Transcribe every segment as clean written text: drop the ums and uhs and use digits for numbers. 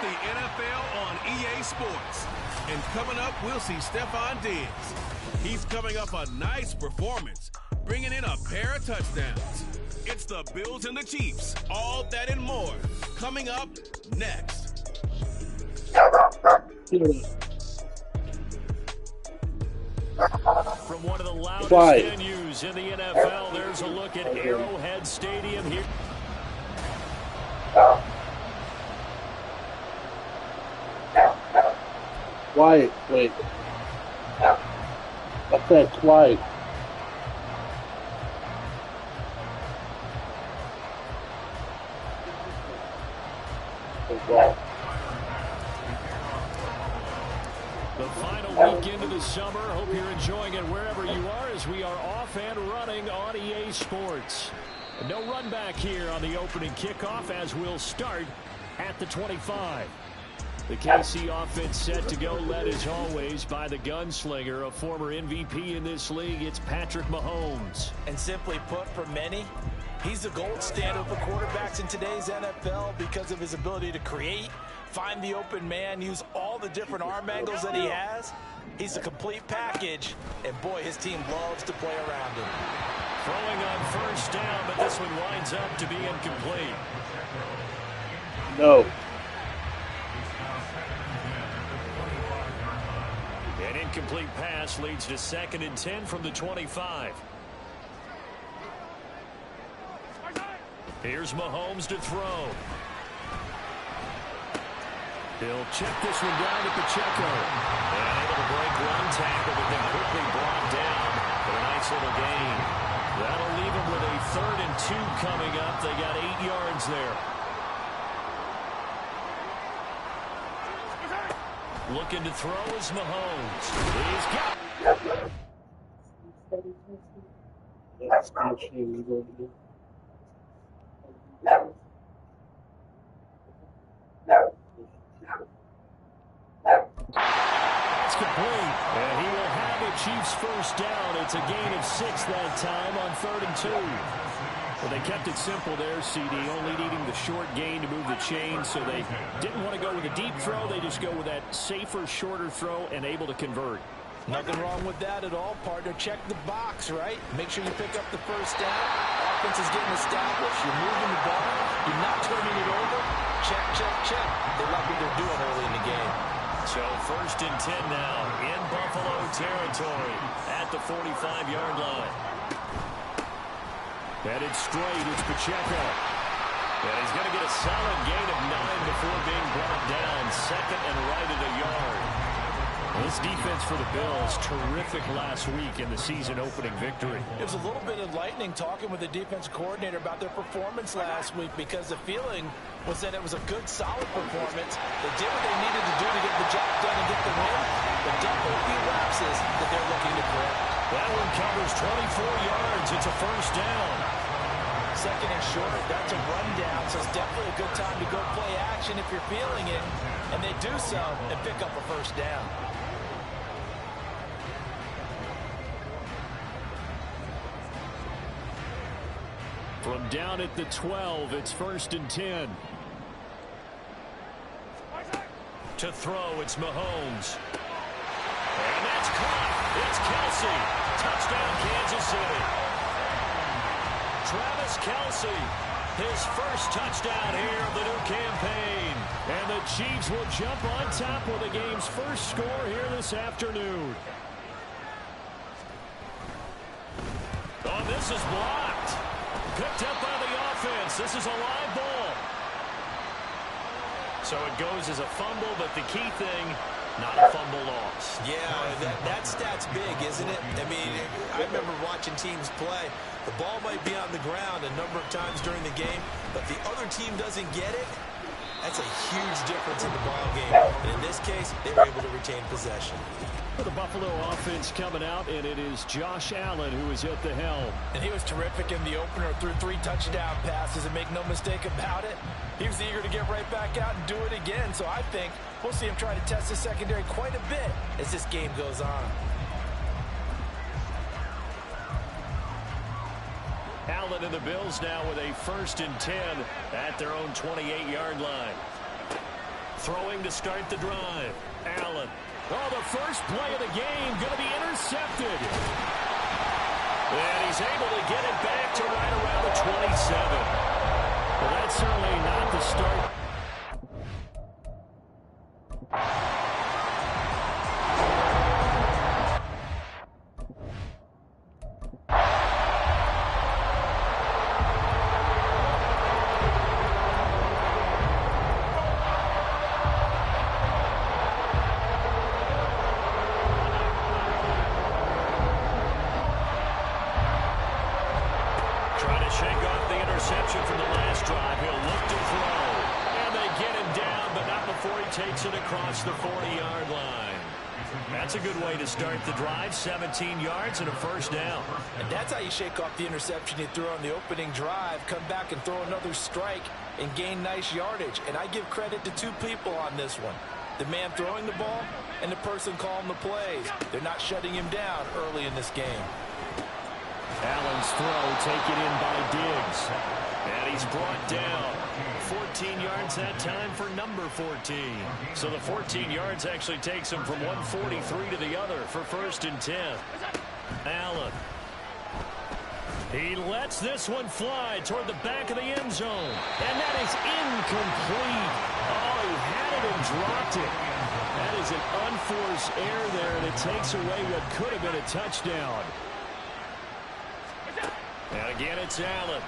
the NFL on EA Sports. And coming up, we'll see Stephon Diggs. He's coming up a nice performance, bringing in a pair of touchdowns. It's the Bills and the Chiefs. All that and more coming up next. From one of the loudest venues in the NFL, there's a look at Arrowhead Stadium here. Quiet, wait. I said quiet. The final week into the summer. Hope you're enjoying it wherever you are as we are off and running on EA Sports. No run back here on the opening kickoff as we'll start at the 25. The KC offense set to go, led as always by the gunslinger, a former MVP in this league. It's Patrick Mahomes. And simply put, for many, he's the gold standard for quarterbacks in today's NFL because of his ability to create, find the open man, use all the different arm angles that he has. He's a complete package, and boy, his team loves to play around him. Throwing on first down, but this one winds up to be incomplete. No. An incomplete pass leads to 2nd and 10 from the 25. Here's Mahomes to throw. He'll check this one down to Pacheco. And able to break one tackle, but then quickly brought down for a nice little gain. That'll leave him with a 3rd and 2 coming up. They got 8 yards there. Looking to throw is Mahomes. He's got it's complete. And he will have a Chiefs first down. It's a gain of 6 that time on 3rd and 2. Well, they kept it simple there, CD, only needing the short gain to move the chain, so they didn't want to go with a deep throw. They just go with that safer, shorter throw and able to convert. Nothing wrong with that at all, partner. Check the box, right? Make sure you pick up the first down. Offense is getting established. You're moving the ball. You're not turning it over. Check, check, check. They like what they're doing early in the game. So 1st and 10 now in Buffalo territory at the 45-yard line. Headed straight, it's Pacheco. And he's going to get a solid gain of 9 before being brought down. 2nd and right at a yard. This defense for the Bills, terrific last week in the season-opening victory. It was a little bit enlightening talking with the defensive coordinator about their performance last week because the feeling was that it was a good, solid performance. They did what they needed to do to get the job done and get the win, but definitely a few lapses that they're looking to correct. That one covers 24 yards. It's a first down. 2nd and short, that's a rundown, so it's definitely a good time to go play action if you're feeling it, and they do so and pick up a first down. From down at the 12, it's 1st and 10. To throw, it's Mahomes. And that's caught. It's Kelsey. Touchdown, Kansas City. Travis Kelsey, his first touchdown here of the new campaign. And the Chiefs will jump on top with the game's first score here this afternoon. Oh, this is blocked. Picked up by the offense. This is a live ball. So it goes as a fumble, but the key thing, not a fumble loss. Yeah, that stat's big, isn't it? I mean, I remember watching teams play. The ball might be on the ground a number of times during the game, but the other team doesn't get it. That's a huge difference in the ball game. And in this case, they were able to retain possession. The Buffalo offense coming out, and it is Josh Allen who is at the helm. And he was terrific in the opener, threw 3 touchdown passes, and make no mistake about it, he was eager to get right back out and do it again. So I think we'll see him try to test the secondary quite a bit as this game goes on. Allen and the Bills now with a 1st and 10 at their own 28-yard line. throwing to start the drive. Allen. Oh, the first play of the game going to be intercepted. And he's able to get it back to right around the 27. Well, that's certainly not the start. Trying to shake off the interception from the last drive. He'll look to throw. And they get him down, but not before he takes it across the 40-yard line. That's a good way to start the drive. 17 yards and a first down. And that's how you shake off the interception you threw on the opening drive. Come back and throw another strike and gain nice yardage. And I give credit to two people on this one. The man throwing the ball and the person calling the plays. They're not shutting him down early in this game. Allen's throw taken in by Diggs. And he's brought down. 14 yards that time for number 14. So the 14 yards actually takes him from 143 to the other for 1st and 10. Allen. He lets this one fly toward the back of the end zone. And that is incomplete. Oh, he had it and dropped it. That is an unforced error there, and it takes away what could have been a touchdown. And again, it's Allen.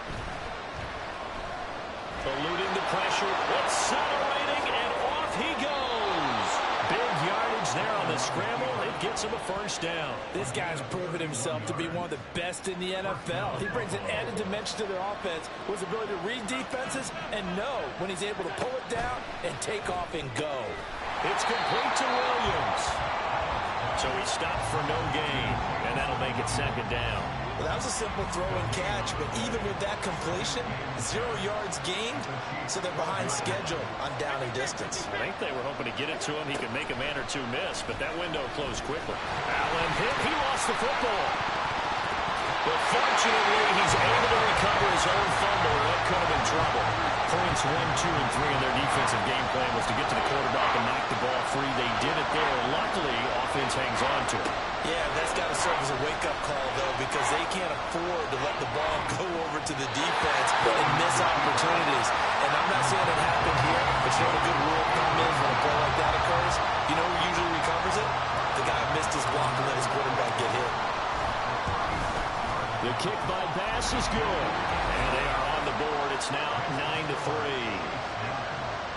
Eluding the pressure, accelerating, and off he goes. Big yardage there on the scramble. It gets him a first down. This guy's proven himself to be one of the best in the NFL. He brings an added dimension to their offense with his ability to read defenses and know when he's able to pull it down and take off and go. It's complete to Williams. So he stopped for no gain, and that'll make it 2nd down. Well, that was a simple throw and catch, but even with that completion, 0 yards gained, so they're behind schedule on down and distance. I think they were hoping to get it to him. He could make a man or two miss, but that window closed quickly. Allen hit. He lost the football. But fortunately, he's able to recover his own fumble. That could have been trouble. Points 1, 2, and 3 in their defensive game plan was to get to the quarterback and knock the ball free. They did it there. Luckily, offense hangs on to it. Yeah, that's got to serve as a wake-up call, though, because they can't afford to let the ball go over to the defense and miss opportunities. And I'm not saying it happened here, but you know what a good rule of thumb is when a play like that occurs? You know who usually recovers it? The guy who missed his block and let his quarterback get hit. The kick by Bass is good. And they are on the board. It's now 9-3.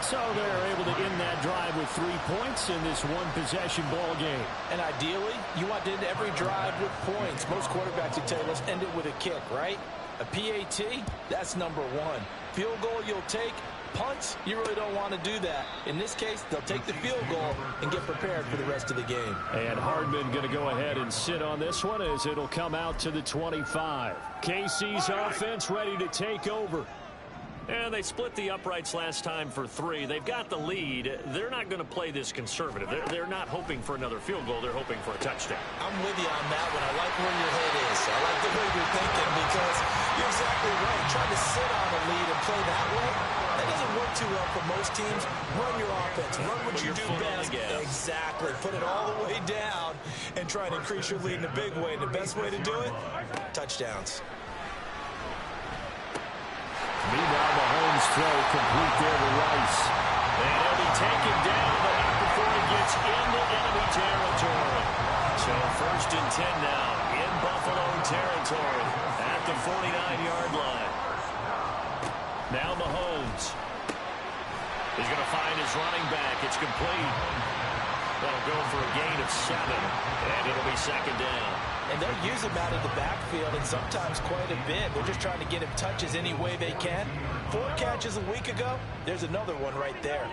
So they're able to end that drive with 3 points in this one-possession ball game. And ideally, you want to end every drive with points. Most quarterbacks would tell you, let's end it with a kick, right? A PAT, that's number 1. Field goal you'll take. Punts, you really don't want to do that. In this case, they'll take the field goal and get prepared for the rest of the game. And Hardman going to go ahead and sit on this one as it'll come out to the 25. KC's offense ready to take over. And they split the uprights last time for 3. They've got the lead. They're not going to play this conservative. They're not hoping for another field goal. They're hoping for a touchdown. I'm with you on that one. I like where your head is. I like the way you're thinking because you're exactly right. Trying to sit on a lead and play that way, that doesn't work too well for most teams. Run your offense. Run what you do best. Exactly. Put it all the way down and try and increase your lead in a big way. And the best way to do it, touchdowns. Meanwhile, Mahomes' throw complete there to Rice. And he'll be taken down, but not before he gets into enemy territory. So 1st and 10 now in Buffalo territory at the 49-yard line. Now Mahomes. He's going to find his running back. It's complete. That'll go for a gain of 7, and it'll be 2nd down. And they'll use him out of the backfield, and sometimes quite a bit. They're just trying to get him touches any way they can. 4 catches a week ago. There's another one right there.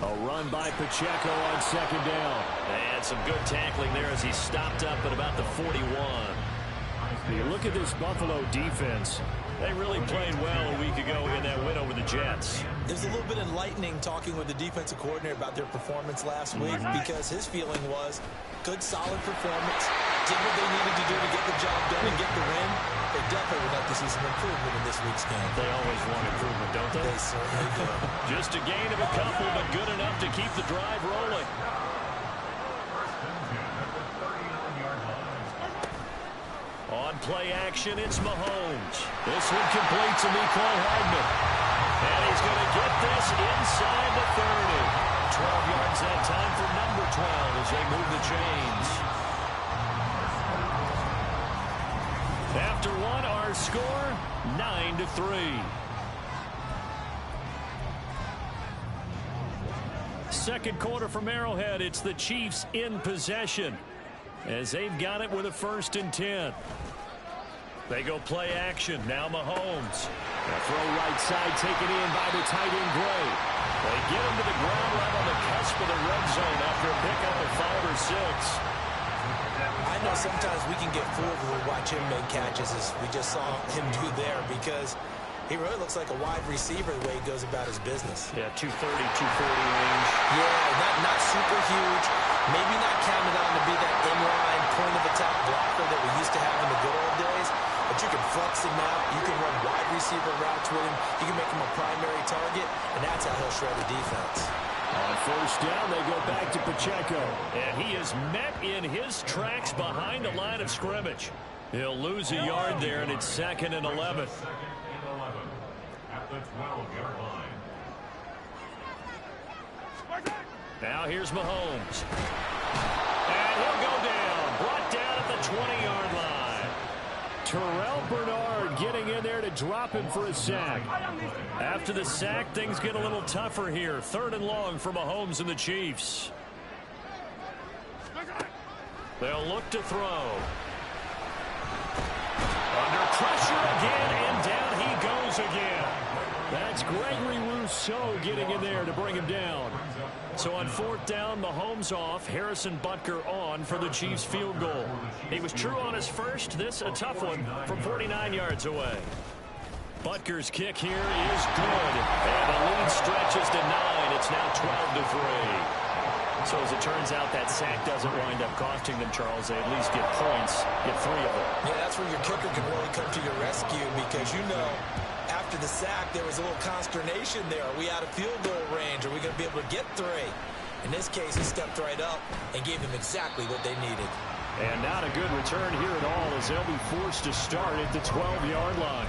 A run by Pacheco on 2nd down. And some good tackling there as he stopped up at about the 41. You look at this Buffalo defense. They really played well a week ago in that win over the Jets. It was a little bit enlightening talking with the defensive coordinator about their performance last week because his feeling was good, solid performance. did what they needed to do to get the job done and get the win. They definitely would like to see some improvement in this week's game. They always want improvement, don't they? They certainly do. Just a gain of a couple, but good enough to keep the drive rolling. On play action, it's Mahomes. This one complete to Mecole Hardman. And he's going to get this inside the 30. 12 yards that time for number 12 as they move the chains. After one, our score, 9-3. Second quarter from Arrowhead, it's the Chiefs in possession as they've got it with a 1st and 10. They go play action. Now Mahomes. A throw right side taken in by the tight end Gray. They get him to the ground right on the cusp of the red zone after a pickup of 5 or 6. I know sometimes we can get fooled when we watch him make catches, as we just saw him do there, because he really looks like a wide receiver the way he goes about his business. Yeah, 230, 240 range. Yeah, not super huge. Maybe not counted on to be that inline point-of-attack blocker that we used to have in the good old days. But you can flex him out. You can run wide receiver routes with him. You can make him a primary target, and that's how he'll shred a defense. On 1st down, they go back to Pacheco. And he is met in his tracks behind the line of scrimmage. He'll lose a yard there, and it's 2nd and 11. At the 12-yard line. Now here's Mahomes. And he'll go down. Brought down at the 20-yard line. Terrell Bernard getting in there to drop him for a sack. After the sack, things get a little tougher here. 3rd and long for Mahomes and the Chiefs. They'll look to throw. Under pressure again, and down he goes again. That's Gregory Rousseau getting in there to bring him down. So on 4th down, Mahomes off, Harrison Butker on for the Chiefs field goal. He was true on his first, this a tough one from 49 yards away. Butker's kick here is good. And the lead stretches to 9. It's now 12-3. So as it turns out, that sack doesn't wind up costing them, Charles. They at least get points, get 3 of them. Yeah, that's where your kicker can really come to your rescue, because you know, after the sack, there was a little consternation there. Are we out of field goal range? Are we going to be able to get 3? In this case, he stepped right up and gave them exactly what they needed. And not a good return here at all, as they'll be forced to start at the 12-yard line.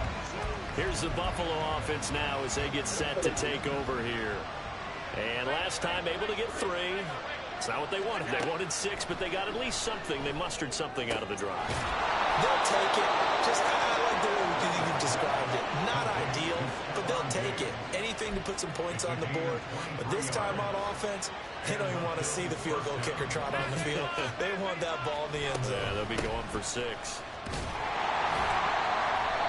Here's the Buffalo offense now as they get set to take over here. And last time able to get 3. It's not what they wanted. They wanted 6, but they got at least something. They mustered something out of the drive. They'll take it. I like the way you've described it. Not ideal, but they'll take it. Anything to put some points on the board. But this time on offense, they don't even want to see the field goal kicker trot on the field. They want that ball in the end zone. Yeah, they'll be going for 6.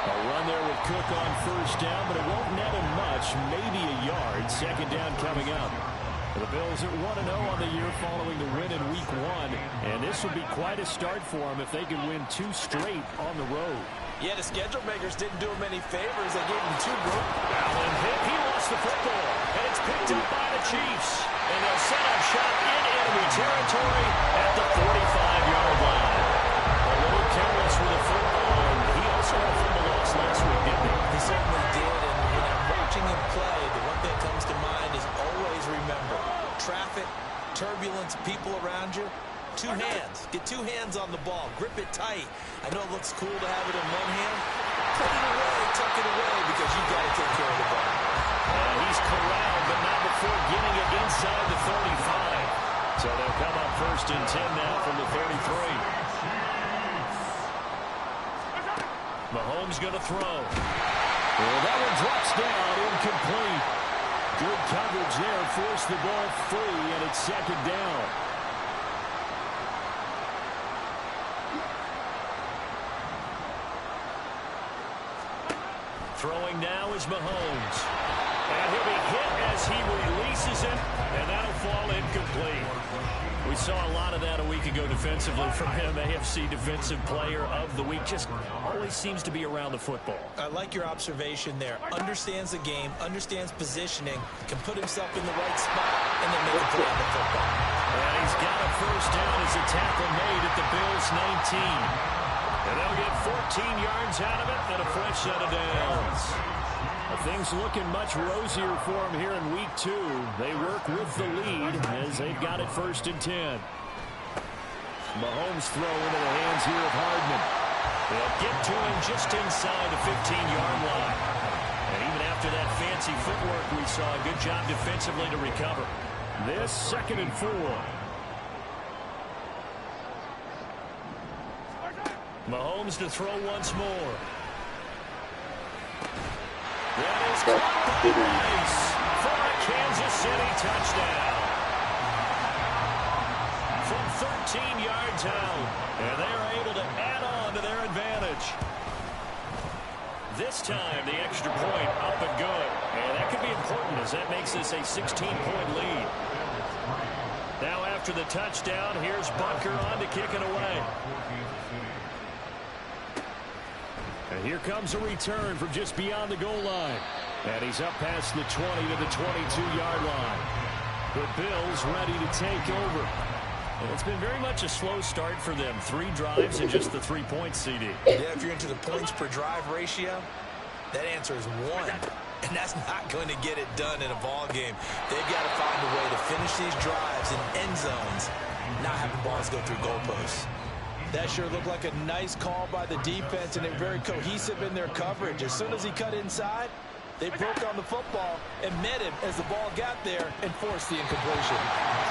A run there with Cook on 1st down, but it won't net him much, maybe a yard. 2nd down coming up. The Bills are 1-0 on the year following the win in Week 1, and this would be quite a start for them if they could win 2 straight on the road. Yeah, the schedule makers didn't do him any favors. They gave him 2 group. Allen hit. He lost the football, and it's picked up by the Chiefs. And they'll set up shop in enemy territory at the 45-yard line. A little careless with the football, and he also had a fumble loss last week, didn't he? He certainly did, and when I'm watching him play, the one thing that comes to mind is always remember, traffic, turbulence, people around you, 2 hands. Get 2 hands on the ball. Grip it tight. I know it looks cool to have it in one hand. Put it away, tuck it away, because you've got to take care of the ball. He's corralled, but not before getting it inside the 35. So they'll come up 1st and 10 now from the 33. Mahomes going to throw. Well, that one drops down, incomplete. Good coverage there, forced the ball free, and it's 2nd down. Throwing now is Mahomes. And he'll be hit as he releases it, and that'll fall incomplete. We saw a lot of that a week ago defensively from him. AFC Defensive Player of the Week. Just always seems to be around the football. I like your observation there. Understands the game, understands positioning, can put himself in the right spot, and then make a play on the football. And he's got a 1st down as a tackle made at the Bills' loss 19. And they'll get 14 yards out of it and a fresh set of downs. Things looking much rosier for them here in week 2. They work with the lead as they've got it 1st and 10. Mahomes throw into the hands here of Hardman. They'll get to him just inside the 15-yard line. And even after that fancy footwork we saw, a good job defensively to recover. This 2nd and 4. Mahomes to throw once more. That is caught by Rice for a Kansas City touchdown. From 13 yards out, and they are able to add on to their advantage. This time, the extra point up and good. And that could be important as that makes this a 16-point lead. Now after the touchdown, here's Bunker on to kick it away. And here comes a return from just beyond the goal line. And he's up past the 20 to the 22-yard line. The Bills ready to take over. And it's been very much a slow start for them. 3 drives and just the 3 points, CD. Yeah, if you're into the points per drive ratio, that answer is 1. And that's not going to get it done in a ball game. They've got to find a way to finish these drives in end zones, not having balls go through goalposts. That sure looked like a nice call by the defense, and they're very cohesive in their coverage. As soon as he cut inside, they broke on the football and met him as the ball got there and forced the incompletion.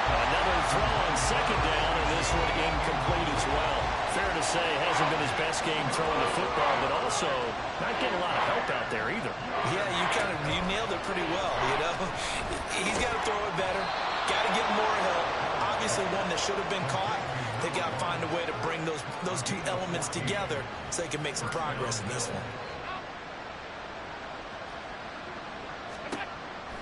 Another throw on 2nd down, and this one incomplete as well. Fair to say, hasn't been his best game throwing the football, but also not getting a lot of help out there either. Yeah, you nailed it pretty well, you know. He's got to throw it better, got to get more help. Obviously one that should have been caught. They got to find a way to bring those 2 elements together so they can make some progress in this one.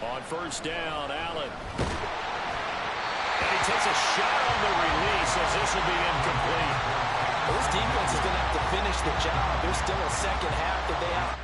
On 1st down, Allen. And he takes a shot on the release as this will be incomplete. Well, this defense is going to have to finish the job. There's still a second half that they have.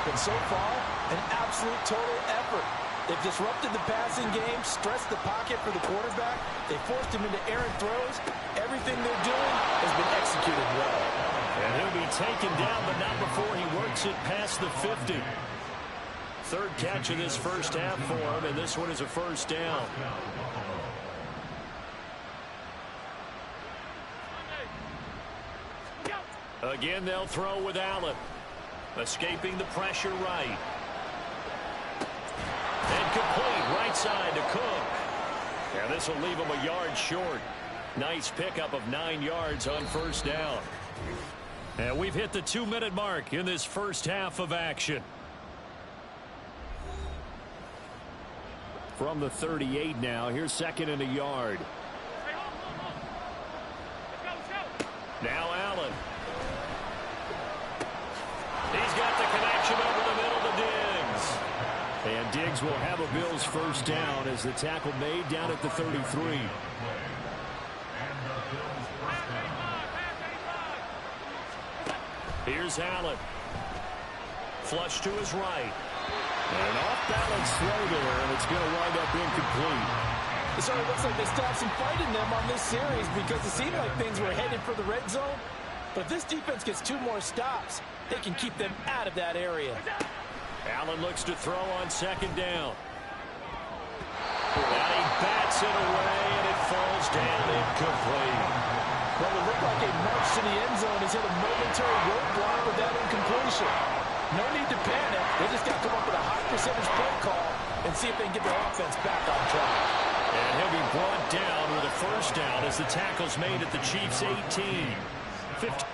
And so far, an absolute total effort. They've disrupted the passing game, stressed the pocket for the quarterback. They forced him into errant throws. Everything they're doing has been executed well. And he'll be taken down, but not before he works it past the 50. 3rd catch of this 1st half for him, and this one is a 1st down. Again, they'll throw with Allen. Escaping the pressure right. And complete right side to Cook. And this will leave him a yard short. Nice pickup of 9 yards on 1st down. And we've hit the 2-minute mark in this 1st half of action. From the 38 now, here's 2nd and a yard. Now Allen. He's got the connection over the middle to Diggs. And Diggs will have a Bills 1st down as the tackle made down at the 33. Here's Allen. Flush to his right. And an off-balance throw there, and it's going to wind up incomplete. It sort of looks like they still have some fight in them on this series because it seemed like things were headed for the red zone. But if this defense gets 2 more stops, they can keep them out of that area. Allen looks to throw on 2nd down. And he bats it away, and it falls down incomplete. Well, it looked like a march to the end zone has hit a momentary roadblock with that incompletion. No need to panic. They just got to come up with a high percentage play call and see if they can get their offense back on track. And he'll be brought down with a 1st down as the tackle's made at the Chiefs' 18. 15.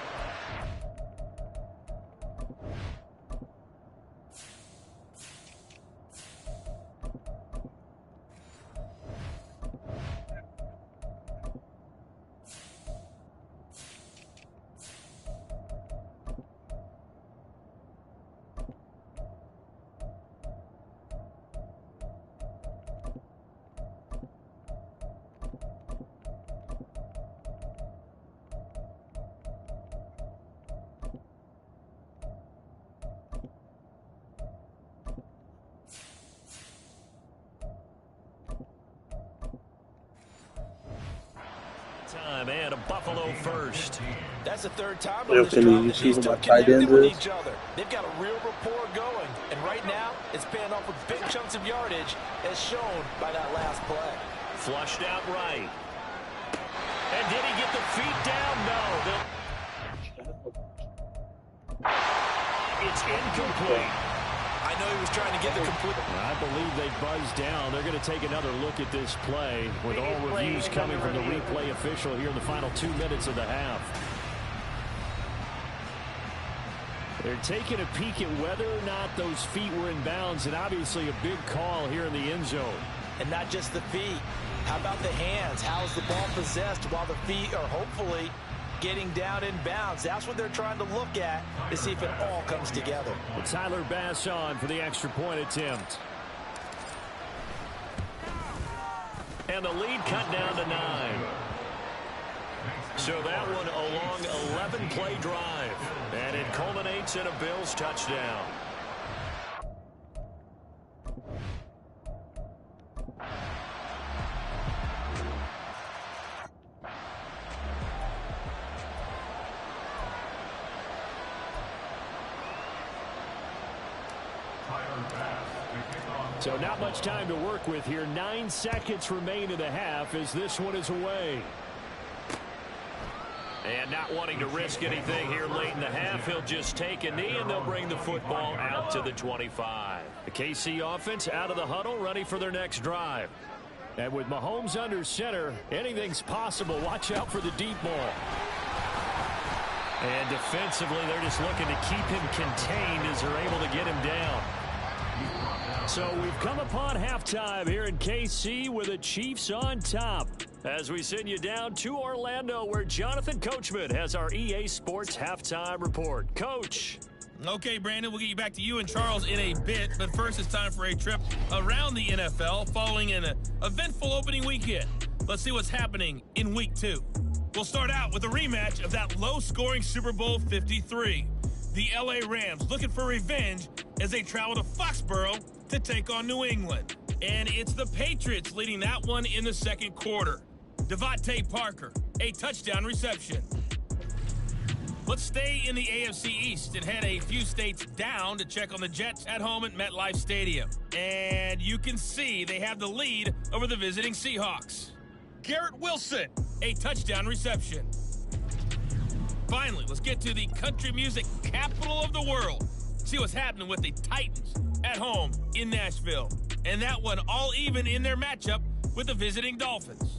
Buffalo first. That's the third time Yo, on this can drive you that see these who two my tight connected end with is? each other. They've got a real rapport going, and right now it's paying off with big chunks of yardage, as shown by that last play. Flushed out right. And did he get the feet down? No. It's incomplete. I know he was trying to get the complete. I believe they buzzed down. They're going to take another look at this play with all reviews coming from the replay official here in the final 2 minutes of the half. They're taking a peek at whether or not those feet were in bounds, and obviously a big call here in the end zone. And not just the feet. How about the hands? How is the ball possessed while the feet are hopefully getting down in bounds? That's what they're trying to look at to see if it all comes together. Well, Tyler Bass on for the extra point attempt. And the lead cut down to 9. So that one a long 11-play drive. And it culminates in a Bills touchdown. So not much time to work with here. 9 seconds remain in the half as this one is away. And not wanting to risk anything here late in the half, he'll just take a knee and they'll bring the football out to the 25. The KC offense out of the huddle, ready for their next drive. And with Mahomes under center, anything's possible. Watch out for the deep ball. And defensively, they're just looking to keep him contained as they're able to get him down. So we've come upon halftime here in KC with the Chiefs on top. As we send you down to Orlando, where Jonathan Coachman has our EA Sports halftime report. Coach. Okay, Brandon, we'll get you back to you and Charles in a bit. But first, it's time for a trip around the NFL following an eventful opening weekend. Let's see what's happening in Week 2. We'll start out with a rematch of that low-scoring Super Bowl 53. The L.A. Rams looking for revenge as they travel to Foxborough to take on New England. And it's the Patriots leading that one in the second quarter. Devontae Parker, a touchdown reception. Let's stay in the AFC East and head a few states down to check on the Jets at home at MetLife Stadium. And you can see they have the lead over the visiting Seahawks. Garrett Wilson, a touchdown reception. Finally, let's get to the country music capital of the world. See what's happening with the Titans at home in Nashville. And that one all even in their matchup with the visiting Dolphins.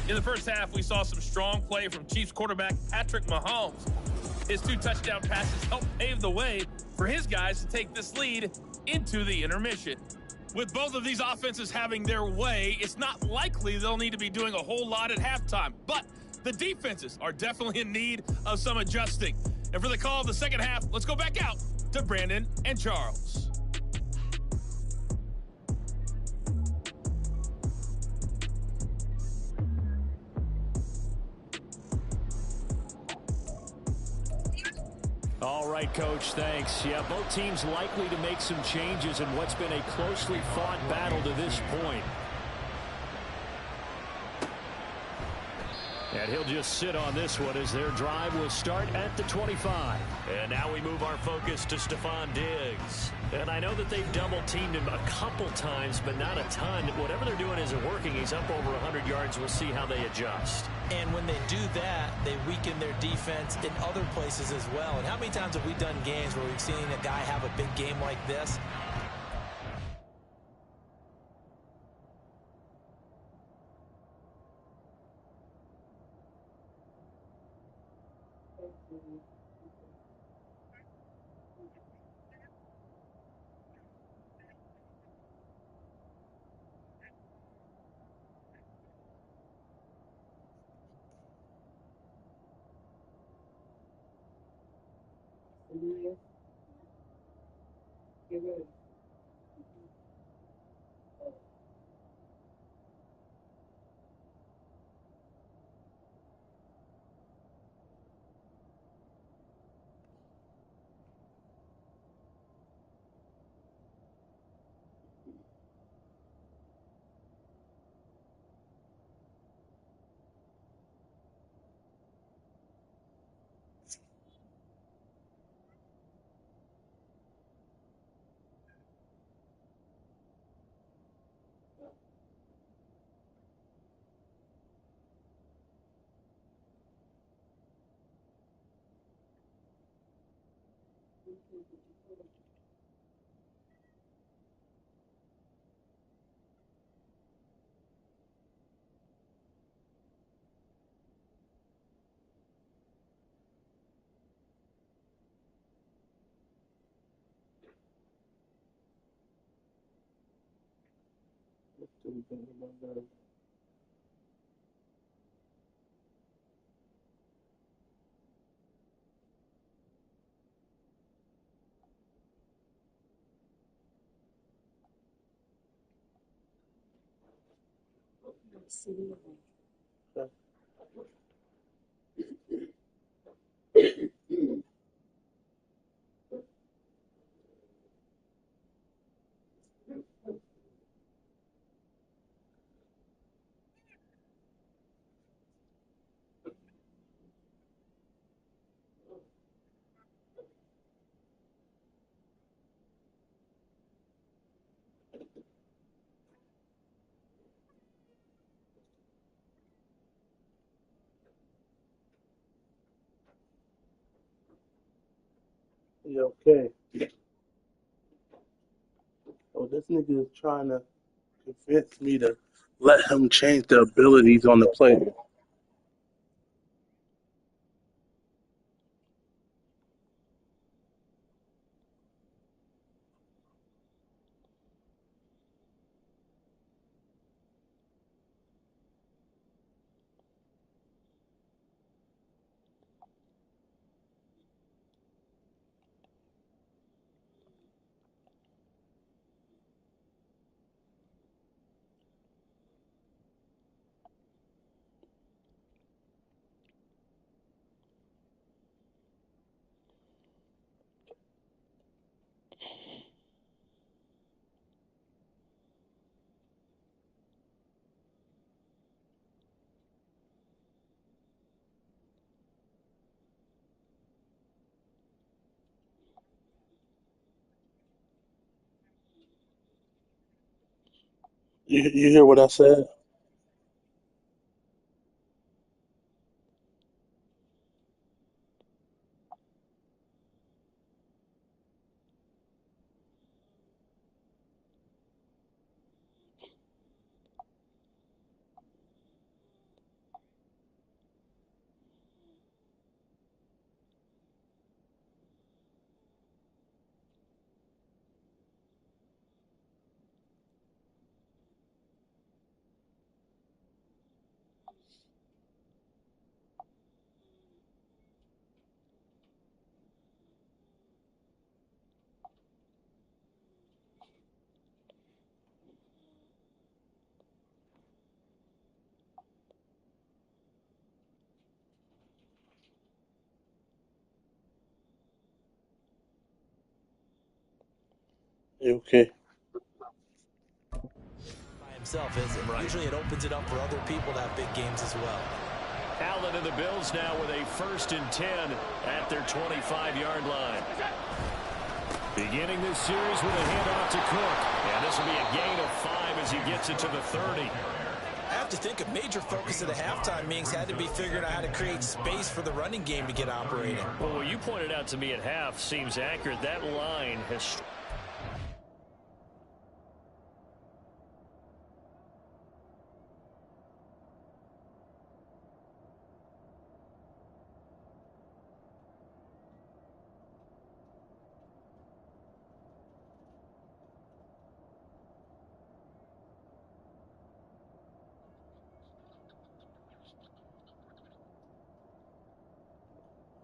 In the first half, we saw some strong play from Chiefs quarterback Patrick Mahomes. His 2 touchdown passes helped pave the way for his guys to take this lead into the intermission. With both of these offenses having their way, it's not likely they'll need to be doing a whole lot at halftime. But the defenses are definitely in need of some adjusting. And for the call of the second half, let's go back out to Brandon and Charles. All right, Coach, thanks. Yeah, both teams likely to make some changes in what's been a closely fought battle to this point. And he'll just sit on this one as their drive will start at the 25. And now we move our focus to Stephon Diggs. And I know that they've double-teamed him a couple times, but not a ton. Whatever they're doing isn't working. He's up over 100 yards. We'll see how they adjust. And when they do that, they weaken their defense in other places as well. And how many times have we done games where we've seen a guy have a big game like this? Yeah, okay. Oh, this nigga is trying to convince me to let him change the abilities on the play. You hear what I said? You okay. By himself, is it? Right. Usually it opens it up for other people to have big games as well. Allen and the Bills now with a 1st and 10 at their 25-yard line. Beginning this series with a handoff to Cook. And this will be a gain of 5 as he gets it to the 30. I have to think a major focus of the halftime meetings had to be figuring out how to create space for the running game to get operating. Well, what you pointed out to me at half seems accurate. That line has...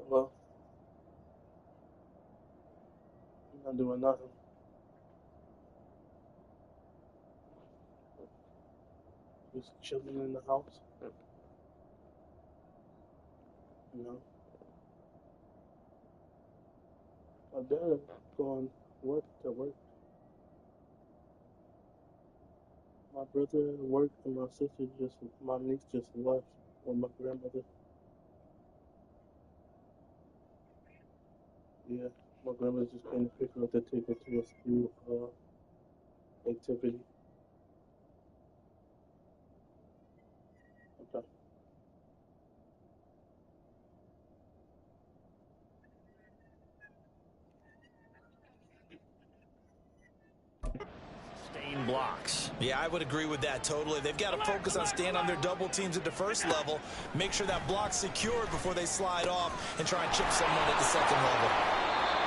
Well, I'm not doing nothing. Just chilling in the house. You know, my dad going to work. My brother worked and my niece just left with my grandmother. Yeah, my grandmother just came to pick her up to take her to a school activity. Okay. Yeah, I would agree with that totally. They've got to focus on staying on their double teams at the first level, make sure that block's secured before they slide off and try and chip someone at the second level.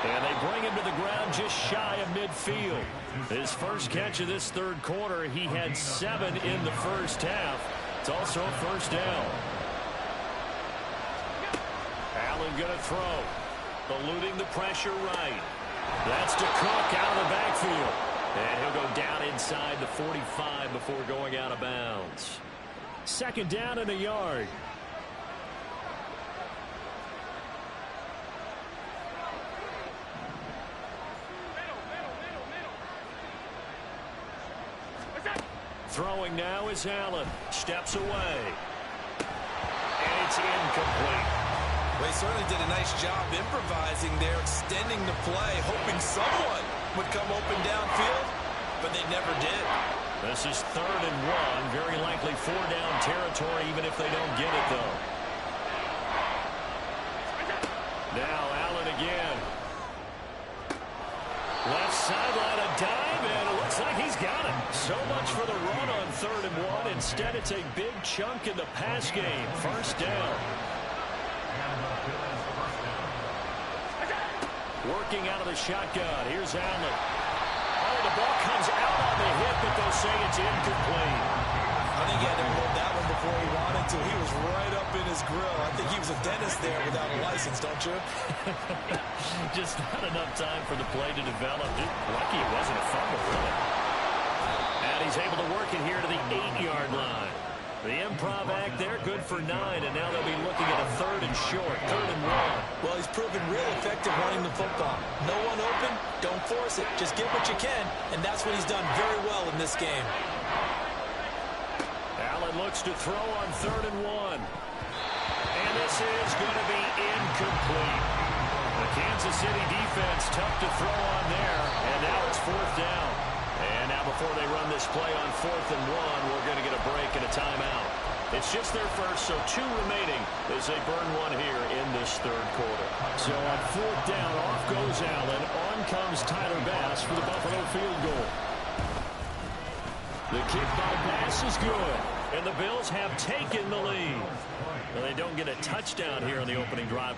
And they bring him to the ground just shy of midfield. His first catch of this third quarter, he had 7 in the first half. It's also a first down. Allen going to throw. Eluding the pressure right. That's to Cook out of the backfield. And he'll go down inside the 45 before going out of bounds. Second down and a yard. Throwing now is Allen. Steps away. And it's incomplete. Well, he certainly did a nice job improvising there, extending the play, hoping someone would come open downfield, but they never did. This is 3rd and 1. Very likely 4-down territory, even if they don't get it, though. Now Allen again. Left sideline, a dive, and it looks like he's got it. So much for the run on 3rd and 1. Instead, it's a big chunk in the pass game. First down. Working out of the shotgun. Here's Allen. Oh, the ball comes out on the hit, but they'll say it's incomplete. I think he had to hold that one before he wanted to. He was right up in his grill. I think he was a dentist there without a license, don't you? Just not enough time for the play to develop. Lucky it wasn't a fumble, really. And he's able to work it here to the 8-yard line. The improv act there, good for 9, and now they'll be looking at a 3rd and short, 3rd and 1. Well, he's proven real effective running the football. No one open, don't force it. Just get what you can, and that's what he's done very well in this game. Allen looks to throw on 3rd and 1. And this is going to be incomplete. The Kansas City defense tough to throw on there, and now it's 4th down. And now before they run this play on 4th and 1, we're going to get a break and a timeout. It's just their first, so 2 remaining as they burn 1 here in this third quarter. So on 4th down, off goes Allen. On comes Tyler Bass for the Buffalo field goal. The kick by Bass is good, and the Bills have taken the lead. Well, they don't get a touchdown here on the opening drive.